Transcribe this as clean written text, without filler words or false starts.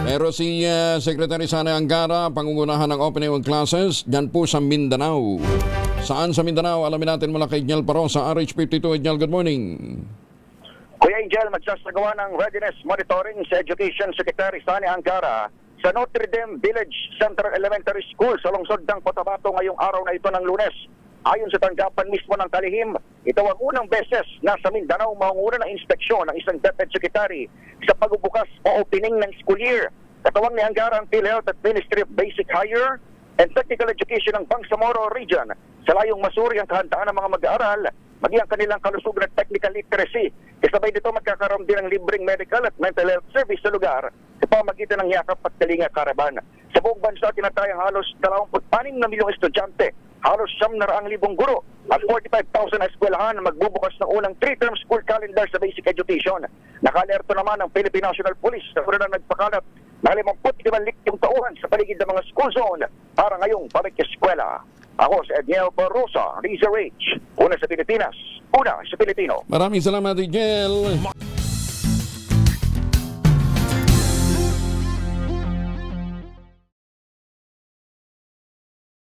Pero si Secretary Sani Angara, pangungunahan ng opening of classes dyan po sa Mindanao. Saan sa Mindanao? Alamin natin mula kay Edniel Paro sa RH52. Edniel, good morning. Kuya Angel, magsasagawa ng readiness monitoring sa Education Secretary Sani Angara sa Notre Dame Village Central Elementary School sa lungsod ng Cotabato ngayong araw na ito ng Lunes. Ayon sa tanggapan mismo ng kalihim, ito ang unang beses na sa Mindanao mangunguna ng inspeksyon ng isang DepEd Secretary sa pagbubukas o opening ng school year. Katawang ni Angara ang PhilHealth at Ministry of Basic Higher and Technical Education ng Bangsamoro Region sa layong masuri ang kahandaan ng mga mag-aaral, maging ang kanilang kalusugan at technical literacy. Kasabay dito magkakaroon din ng libreng medical at mental health service sa lugar sa pamagitan ng Yakap at Kalinga Caravan. Sa buong bansa, tinatayang halos 26 na milyong estudyante, halos 900,000 guro at 45,000 na eskwelahan na magbubukas ng unang 3-term school calendar sa basic education. Nakalerto naman ang Philippine National Police na una na nagpakalat na 55 tauhan sa paligid ng mga school zone para ngayong pag-eskwela. Ako si Edniel Barrosa, Rizal H. Una sa Pilipinas, una sa Pilipino. Maraming salamat, Edniel.